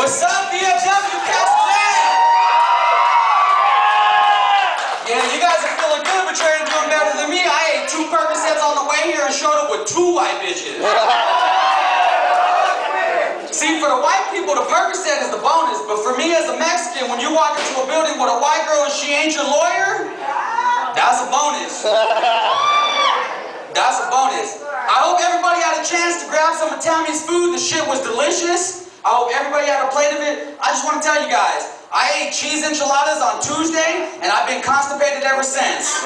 What's up, VFW? Catch that! Yeah, you guys are feeling good, but you ain't doing better than me. I ate 2 Percocets on the way here and showed up with 2 white bitches. See, for the white people, the Percocet is the bonus, but for me as a Mexican, when you walk into a building with a white girl and she ain't your lawyer, that's a bonus. That's a bonus. I hope everybody had a chance to grab some of Tammy's food. The shit was delicious. I hope everybody had a plate of it. I just want to tell you guys, I ate cheese enchiladas on Tuesday, and I've been constipated ever since.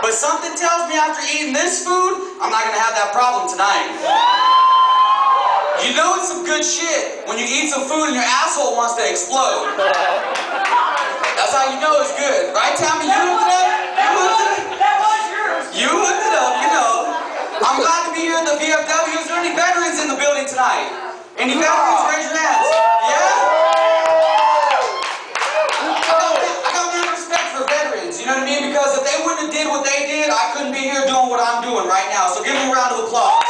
But something tells me after eating this food, I'm not going to have that problem tonight. You know it's some good shit when you eat some food and your asshole wants to explode. That's how you know it's good. Right, Tammy? You hooked it up? You hooked it up? That was yours. You hooked it up, you know. I'm glad to be here at the VFW. Is there any veterans in the building tonight? Any veterans? Raise your hands. Yeah? I got mad respect for veterans, you know what I mean? Because if they wouldn't have did what they did, I couldn't be here doing what I'm doing right now. So give me a round of applause.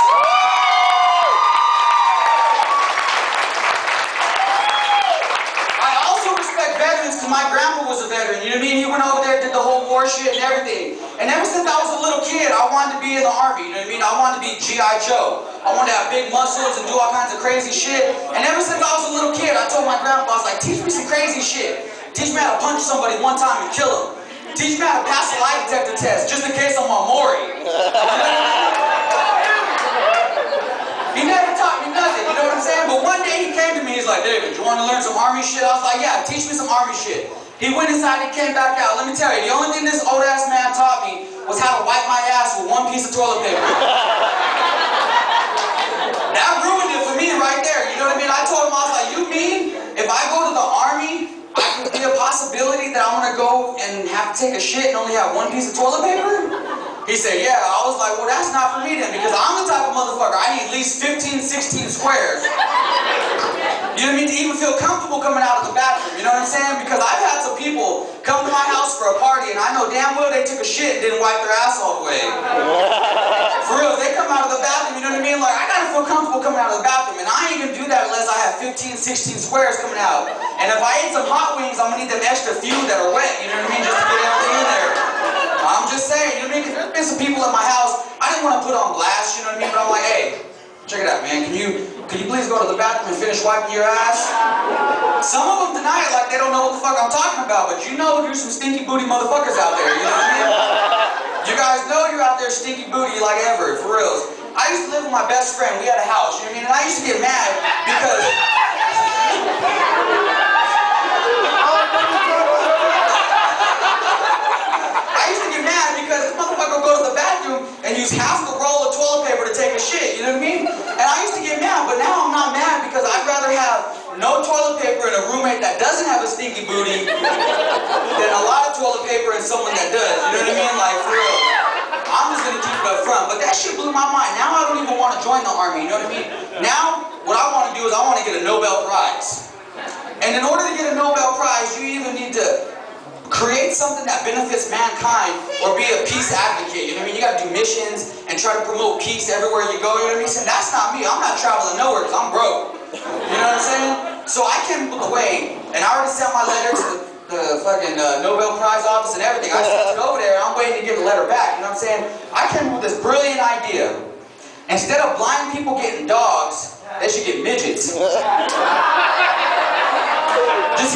I also respect veterans because my grandpa was a veteran, you know what I mean? He went over there, did the whole war shit and everything. And ever since I was a little kid, I wanted to be in the Army, you know what I mean? I wanted to be G.I. Joe. I wanted to have big muscles and do all kinds of crazy shit. And ever since I was a little kid, I told my grandpa, I was like, teach me some crazy shit. Teach me how to punch somebody one time and kill him. Teach me how to pass a lie detector test, just in case I'm on Maury. He never taught me nothing, you know what I'm saying? But one day he came to me, he's like, David, you want to learn some Army shit? I was like, yeah, teach me some Army shit. He went inside and came back out. Let me tell you, the only thing this old ass man taught me was how to wipe my ass with 1 piece of toilet paper. That ruined it for me right there, you know what I mean? I told him, I was like, you mean if I go to the Army, I could be a possibility that I'm gonna go and have to take a shit and only have 1 piece of toilet paper? He said, yeah. I was like, well, that's not for me then, because I'm the type of motherfucker, I need at least 15, 16 squares. You know what I mean? To even feel comfortable coming out of the bathroom, you know what I'm saying? Because I've had some people come to my house for a party and I know damn well they took a shit and didn't wipe their ass all the way. For real, they come out of the bathroom, you know what I mean? Like, I gotta feel comfortable coming out of the bathroom, and I ain't gonna do that unless I have 15, 16 squares coming out. And if I ate some hot wings, I'm gonna need them extra few that are wet, you know what I mean? Just to get everything in there. I'm just saying, you know what I mean? Because there's been some people at my house, I didn't want to put on blast, you know what I mean? But I'm like, hey, check it out, man. Can you please go to the bathroom and finish wiping your ass? Some of them deny it like they don't know what the fuck I'm talking about, but you know there's some stinky booty motherfuckers out there, you know what I mean? You guys know you're out there stinky booty like ever, for reals. I used to live with my best friend. We had a house, you know what I mean? And I used to get mad because... this motherfucker would go to the bathroom and use half the roll of toilet paper to take a shit, you know what I mean? And I used to get mad, but now I'm not mad because I'd rather have no toilet paper and a roommate that doesn't have a stinky booty than a lot of toilet paper and someone that does, you know what I mean? Like, for real. I'm just gonna keep it up front, but that shit blew my mind. Now I don't even want to join the Army, you know what I mean? Now, what I want to do is I want to get a Nobel Prize. And in order to get a Nobel Prize, you either need to create something that benefits mankind or be a peace advocate, you know what I mean? You gotta do missions and try to promote peace everywhere you go, you know what I mean? So that's not me. I'm not traveling nowhere because I'm broke. You know what I'm saying? So I came up with a way, and I already sent my letter to the fucking Nobel Prize office and everything. I sent it over there, and I'm waiting to get the letter back, you know what I'm saying? I came up with this brilliant idea. Instead of blind people getting dogs, they should get midgets. Just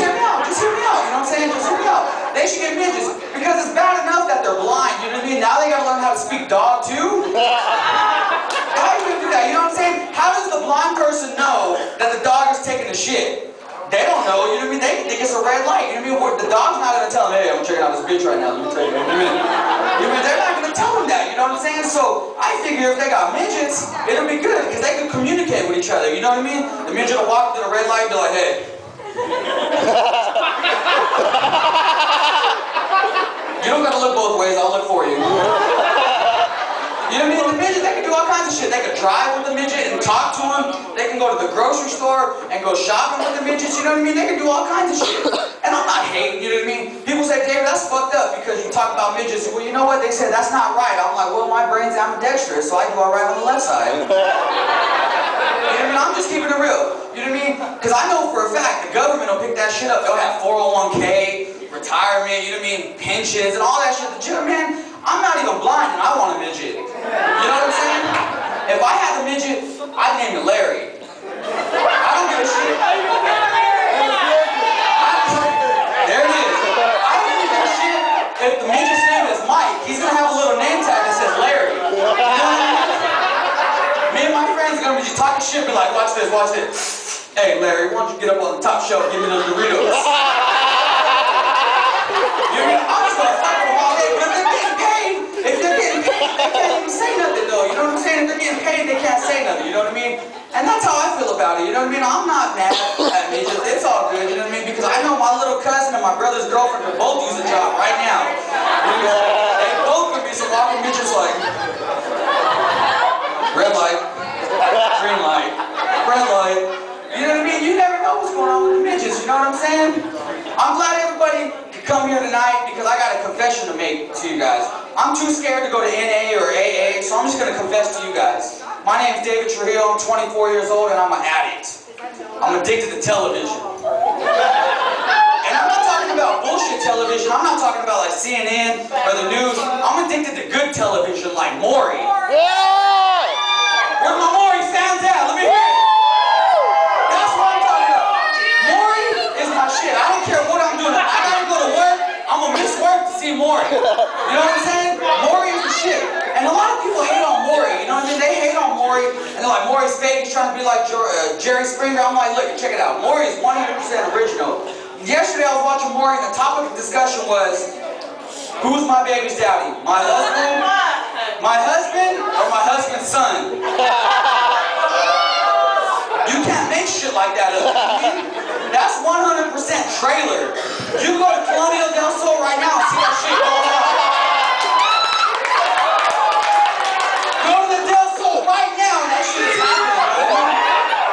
hear me out, you know what I'm saying? Just hear me out. They should get midgets, because it's bad enough that they're blind, you know what I mean? Now they gotta learn how to speak dog too? How are you gonna do that, you know what I'm saying? How does the blind person know that the dog is taking a shit? They don't know, you know what I mean? They think it's a red light, you know what I mean? The dog's not gonna tell them, hey, I'm checking out this bitch right now, let me tell you, you know what I mean? You know, they're not gonna tell them that, you know what I'm saying? So, I figure if they got midgets, it'll be good, because they can communicate with each other, you know what I mean? The midget will walk through the red light and be like, hey. You don't gotta look both ways, I'll look for you. You know what I mean? The midget, they can do all kinds of shit. They can drive with the midget and talk to him. They can go to the grocery store and go shopping with the midgets, you know what I mean? They can do all kinds of shit. And I'm not hating, you know what I mean? People say, David, that's fucked up. about midgets. Well, you know what? They said that's not right. I'm like, well, my brain's ambidextrous, so I do all right on the left side. You know what I mean? I'm just keeping it real. You know what I mean? Because I know for a fact the government will pick that shit up. They'll have 401k, retirement, you know what I mean, pensions, and all that shit. But you know, man, I'm not even blind and I want a midget. You know what I'm saying? If I had a midget, I'd name it Larry. I don't give a shit. There it is. I don't give a shit if the midget's name is Mike. He's gonna have a little name tag that says Larry. You know what I mean? Me and my friends are gonna be just talking shit, be like, watch this, watch this. Hey Larry, why don't you get up on the top shelf and give me those Doritos? You know what I mean? I'm just gonna fuck with them all day, but if they're getting paid, they can't even say nothing though. You know what I'm saying? If they're getting paid, they can't say nothing. You know what I mean? And that's how I feel about it, you know what I mean? I'm not mad at midgets, it's all good, you know what I mean? Because I know my little cousin and my brother's girlfriend could both use a job right now. They both could be some walking midgets like, red light, green light, red light. You know what I mean? You never know what's going on with the midgets, you know what I'm saying? I'm glad everybody could come here tonight because I got a confession to make to you guys. I'm too scared to go to NA or AA, so I'm just going to confess to you guys. My name's David Trujillo, I'm 24 years old and I'm an addict. I'm addicted to television. And I'm not talking about bullshit television, I'm not talking about like CNN or the news. I'm addicted to good television like Maury. Where's my Maury fans at? Let me hear it. That's what I'm talking about. Maury is my shit. I don't care what I'm doing. I gotta go to work, I'm gonna miss work to see Maury. You know what I'm saying? Maury is the shit. And a lot of people hate on Maury, you know what I mean? They hate on Maury, and they're like, Maury's fake, he's trying to be like Jerry Springer. I'm like, look, check it out. Maury is 100% original. Yesterday I was watching Maury, and the topic of discussion was, who's my baby's daddy? My husband? My husband or my husband's son? You can't make shit like that up. That's 100% trailer. You go to Colonial Del Sol right now and see that shit going on. Go to the Del Sol right now and that shit is happening.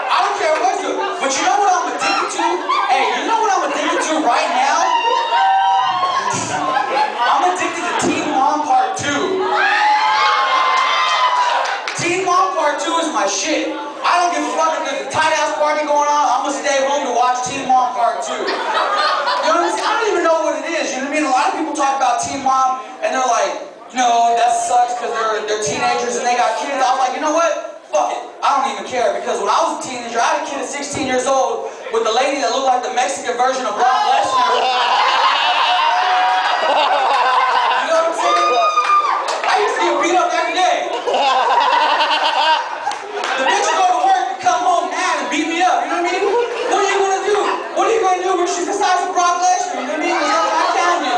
I don't care what's good. But you know what I'm addicted to? Hey, you know what I'm addicted to right now? I'm addicted to Teen Mom Part 2. Teen Mom Part 2 is my shit. I don't give a fuck if there's a tight ass party going on, I'm gonna stay home to watch Teen Mom Part 2. You know what I'm saying? I don't even know what it is, you know what I mean? A lot of people talk about Teen Mom and they're like, no, that sucks because they're teenagers and they got kids. I was like, you know what? Fuck it. I don't even care because when I was a teenager, I had a kid at 16 years old with the lady that looked like the Mexican version of Brock Lesnar. You know what I'm saying? I used to get beat up every day. The bitch would go to work and come home mad and beat me up, you know what I mean? What are you gonna do? What are you gonna do when she's the size of Brock Lesnar, you know what I mean? There's nothing I can do.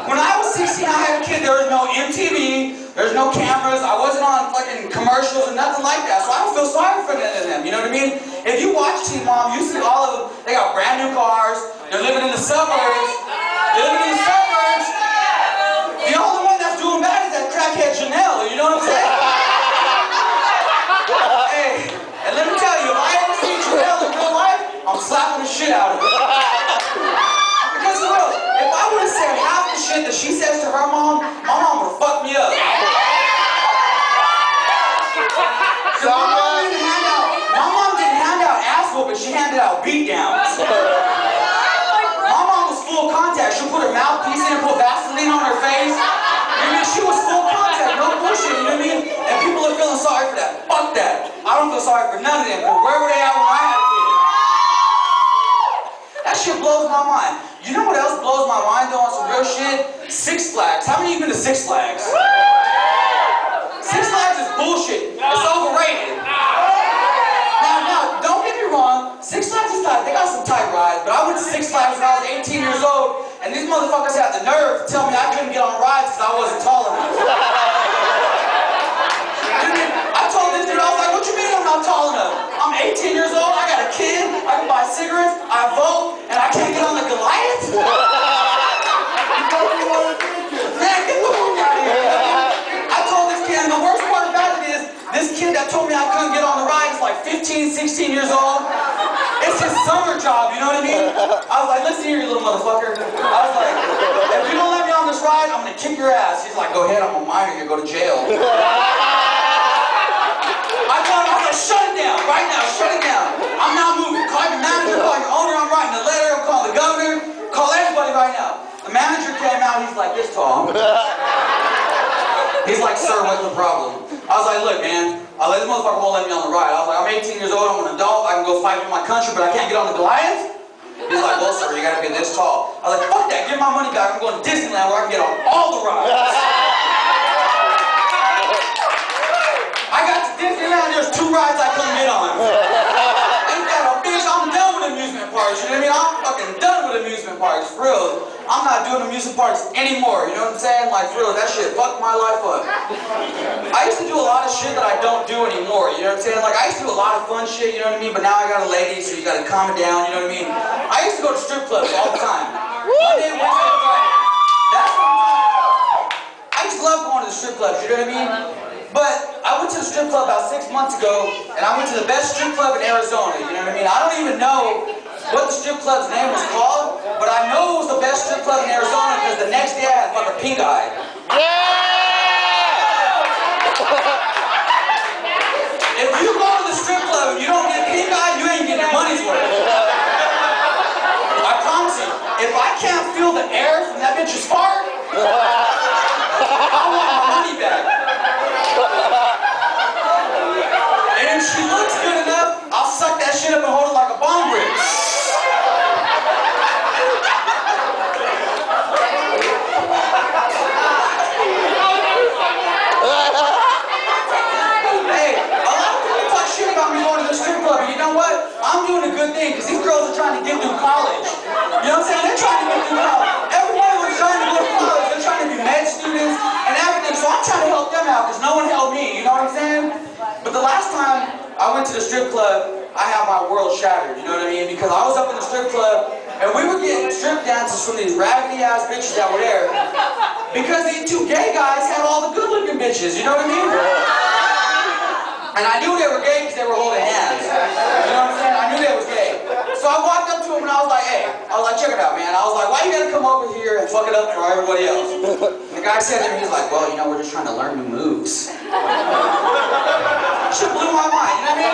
When I was 16, I had a kid, there was no MTV, there's no cameras, I wasn't on fucking commercials or nothing like that, so I don't feel sorry for none of them, you know what I mean? If you watch Teen Mom, you see all of them, they got brand new cars, they're living in the suburbs, The only one that's doing bad is that crackhead Janelle, you know what I'm saying? Hey, and let me tell you, if I ever see Janelle in real life, I'm slapping the shit out of her. Because for real, if I would have said half the shit that she says to her mom, my mom would have fucked me up. My mom didn't hand out ass whooping, she handed out beat downs. My mom was full contact. She'll put her mouthpiece in and put Vaseline on her face. You know, she was full contact, no bullshit, you know what I mean? And people are feeling sorry for that. Fuck that. I don't feel sorry for none of them, because where were they at when I had a kid? That shit blows my mind. You know what else blows my mind though on some real shit? Six Flags. How many of you been to Six Flags? Six Flags is bullshit. It's overrated. Now, don't get me wrong. Six Flags is tight. They got some tight rides, but I went to Six Flags when I was 18 years old, and these motherfuckers had the nerve to tell me I couldn't get on rides because I wasn't tall enough. I told this dude, I was like, what you mean I'm not tall enough? I'm 18 years old, I got a kid, I can buy cigarettes, I vote, and I can't get on the Goliath? Man, get the fuck out of here. I told this kid, and the worst part about it is, this kid that told me I couldn't get on the ride is like 15, 16 years old. It's his summer job, you know what I mean? I was like, listen here, you little motherfucker. I was like, if you don't let me on this ride, I'm gonna kick your ass. He's like, go ahead, I'm a minor, you go to jail. I told him, I was like, shut it down, right now, shut it down. I'm not moving. Call your manager, call your owner, I'm writing a letter, I'm calling the governor, call everybody right now. The manager came out, he's like this tall. He's like, sir, what's the problem? I was like, look, man, this motherfucker won't let me on the ride. I was like, I'm 18 years old, I'm an adult, I can go fight for my country, but I can't get on the Goliath? He's like, well, sir, you gotta be this tall. I was like, fuck that, give my money back, I'm going to Disneyland where I can get on all the rides. I got to Disneyland, there's 2 rides I couldn't get on. Ain't that a bitch? I'm done with amusement parks, you know what I mean? I'm fucking done with amusement parks, for real. I'm not doing amusement parks anymore, you know what I'm saying? Like, for real, that shit fucked my life up. I used to do a lot of shit that I don't do anymore, you know what I'm saying? Like, I used to do a lot of fun shit, you know what I mean? But now I got a lady, so you gotta calm it down, you know what I mean? I used to go to strip clubs all the time. Monday, Wednesday, Friday. That's what I'm talking about. I used to love going to the strip clubs, you know what I mean? But I went to the strip club about 6 months ago, and I went to the best strip club in Arizona, you know what I mean? I don't even know what the strip club's name was called, but I know it was the best strip club in Arizona because the next day I had fucking pink eye. If you go to the strip club and you don't get pink eye, you ain't getting your money's worth. I promise you, if I can't feel the air from that bitch's fart, I want my money back. And if she looks good enough, I'll suck that shit up and hold it like a bomb brick. Hey, a lot of people talk shit about me going to the strip club, and you know what? I'm doing a good thing, because these girls are trying to get through college. You know what I'm saying? They're trying to get through college. Everybody was trying to go to college. They're trying to be med students and everything, so I'm trying to help them out, because no one helped me, you know what I'm saying? But the last time I went to the strip club, I had my world shattered, you know what I mean? Because I was up in the strip club, and we were getting strip dances from these raggedy-ass bitches that were there, because these 2 gay guys had all the good-looking bitches, you know what I mean? And I knew they were gay because they were holding hands. You know what I'm saying? I knew they was gay. So I walked up to them and I was like, hey, check it out, man. I was like, why you gotta come over here and fuck it up for everybody else? And the guy said to me, he's like, well, you know, we're just trying to learn new moves. Shit blew my mind, you know what I mean?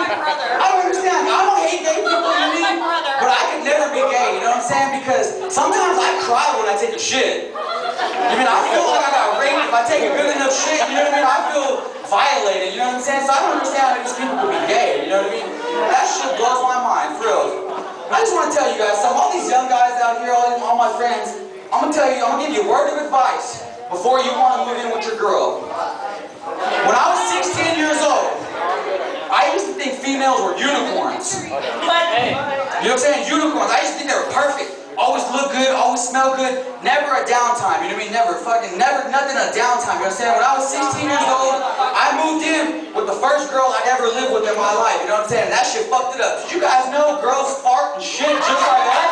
I don't understand. I don't hate gay people, you know what I mean? But I could never be gay, you know what I'm saying? Because sometimes I cry when I take a shit. You mean, I feel like I got raped if I take a good enough shit, you know what I mean? I feel violated, you know what I'm saying? So I don't understand how these people could be gay, you know what I mean? That shit blows my mind, for real. I just want to tell you guys something. All these young guys out here, all my friends, I'm going to give you a word of advice before you want to move in with your girl. When I was 16 years old, I used to think females were unicorns. You know what I'm saying? Unicorns. I used to think they were perfect. Always look good, always smell good, never a downtime, you know what I mean? Never, nothing a downtime, you know what I'm saying? When I was 16 years old, I moved in with the first girl I'd ever lived with in my life, you know what I'm saying? And that shit fucked it up. Did you guys know girls fart and shit just like that?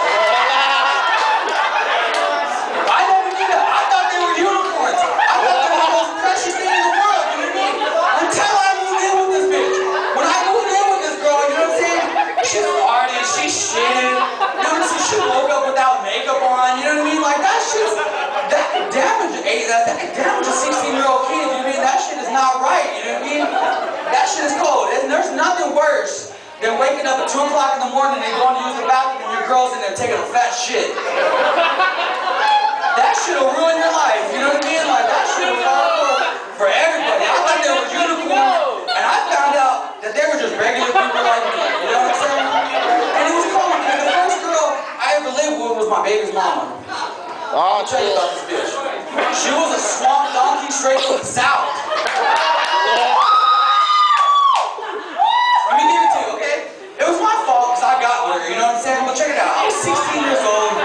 I never knew that. I thought they were unicorns. I thought they were the most precious thing in the world, you know what I mean? Until I moved in with this bitch. When I moved in with this girl, you know what I'm saying? She farted, she shitted, you know what I'm saying? She woke up without makeup on, you know what I mean? Like that shit's, that could damage a 16-year-old kid, you know what I mean? That shit is not right, you know what I mean? That shit is cold. And there's nothing worse than waking up at 2 o'clock in the morning and going to use the bathroom and your girl's in there taking a fat shit. That shit'll ruin your life, you know what I mean? Like that shit was hardcore for everybody. I thought they were unicorns, and I found out that they were just regular people like me, you know what I'm saying? And it was cool, because the first girl I ever lived with was my baby's mama. I'll tell you about this bitch. She was a swamp donkey straight from the south. Let me give it to you, okay? It was my fault because I got with her, you know what I'm saying? But check it out. I was 16 years old.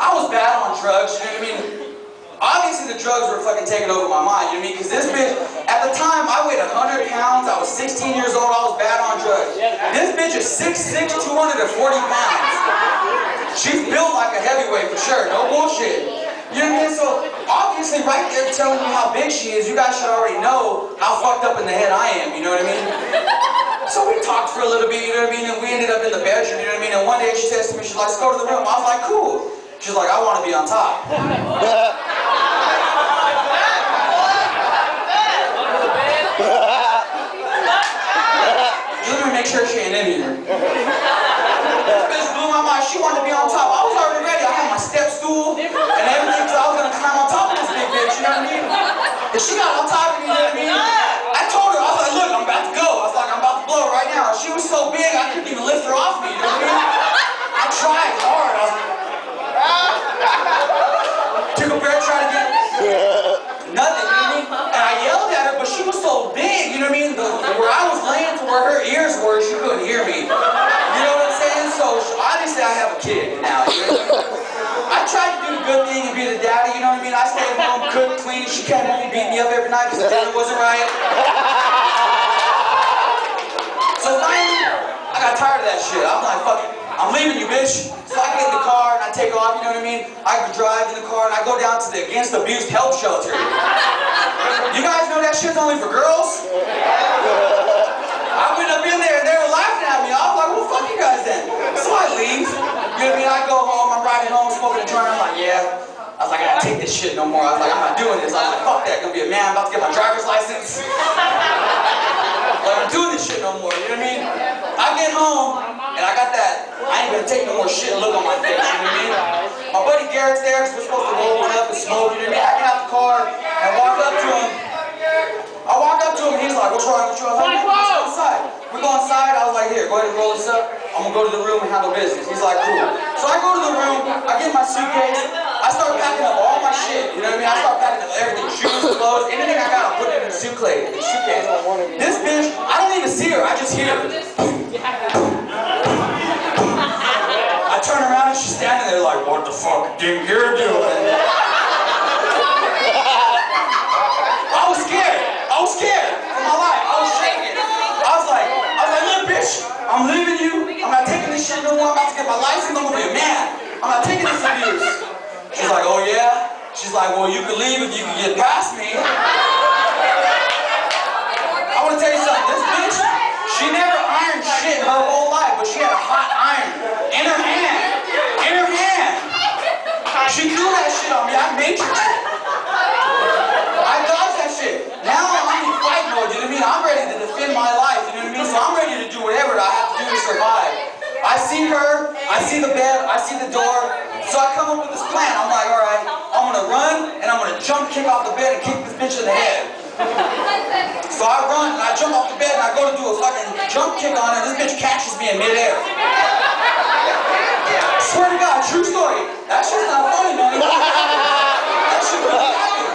I was bad on drugs, you know what I mean? Obviously the drugs were fucking taking over my mind, you know what I mean? Because this bitch, at the time, I weighed 100 pounds, I was 16 years old, I was bad on drugs. This bitch is 6'6", 240 pounds. She's built like a heavyweight for sure, no bullshit. You know what I mean? So, obviously right there telling you how big she is, you guys should already know how fucked up in the head I am, you know what I mean? So we talked for a little bit, you know what I mean? And we ended up in the bedroom, you know what I mean? And one day she says to me, she's like, let's go to the room. I was like, cool. She's like, I want to be on top. kid now. You know what I mean? I tried to do the good thing and be the daddy, you know what I mean? I stayed home, cooked, cleaned. She came home, beat me up every night because the dinner wasn't right. So finally, I got tired of that shit. I'm like, fuck it. I'm leaving you, bitch. So I get in the car and I take off, you know what I mean? I drive in the car and I go down to the Against Abuse Help Shelter. You guys know that shit's only for girls? I went up in there and they were laughing at me. I was like, well, fuck you guys then. So I leave. You know what I mean? I go home, I'm riding home, smoking a joint. I'm like, yeah. I was like, I gotta take this shit no more. I was like, I'm not doing this. I was like, fuck that. Gonna be a man, about to get my driver's license. Like, I'm doing this shit no more. You know what I mean? I get home and I got that, I ain't gonna take no more shit look on my face. You know what I mean? My buddy Garrett's there, because we're supposed to roll one up and smoke. You know what I mean? I get out the car and walk up to him. I walk up to him and he's like, what's wrong with you? I was like, let's go inside. We go inside, I was like, here, go ahead and roll this up. I'm gonna go to the room and handle business. He's like, cool. So I go to the room, I get my suitcase, I start packing up all my shit, you know what I mean? I start packing up everything, shoes, clothes, anything I got, I put it in the suitcase. This bitch, I don't even see her, I just hear her. I turn around and she's standing there like, what the fuck did you doing? I was scared. I was scared for my life. I was shaking. I was like, look, bitch, I'm leaving you. I'm not taking this shit no more. I'm about to get my license. I'm gonna be a man. I'm not taking this abuse. She's like, oh yeah? She's like, well, you can leave if you can get past me. I want to tell you something. This bitch, she never ironed shit her whole life, but she had a hot iron in her hand. In her hand. She threw that shit on me. I matrixed it. I dodged that shit. Now I'm in fight mode, you know what I mean? I'm ready to defend my life, you know what I mean? So I'm ready to do whatever I have to do to survive. I see her, I see the bed, I see the door. So I come up with this plan. I'm like, all right, I'm gonna run and I'm gonna jump kick off the bed and kick this bitch in the head. So I run and I jump off the bed and I go to do a fucking jump kick on her and this bitch catches me in midair. Swear to God, true story. That shit's not funny, man. That shit really happened.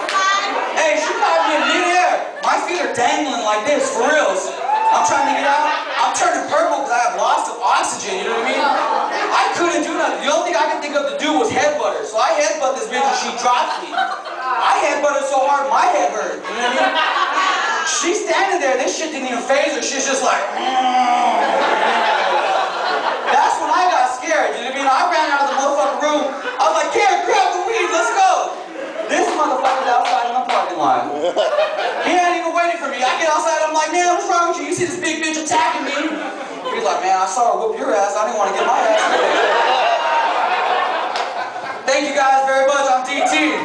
Hey, she caught me in midair. My feet are dangling like this, for reals. I'm trying to get out. I'm turning purple because I have lots of oxygen, you know what I mean? I couldn't do nothing. The only thing I could think of to do was headbutt her. So I headbutt this bitch and she drops me. I headbutt her so hard my head hurt, you know what I mean? She's standing there, this shit didn't even faze her. She's just like, That's when I got scared, you know what I mean? I ran out of the motherfucking room. I was like, Garrett, grab the weed, let's go. This motherfucker's outside in the parking lot. He ain't even waiting for me. I get outside, I'm like, man, what's wrong with you? You see this big bitch attacking me? He's like, man, I saw her whoop your ass. I didn't want to get my ass. Thank you guys very much. I'm DT.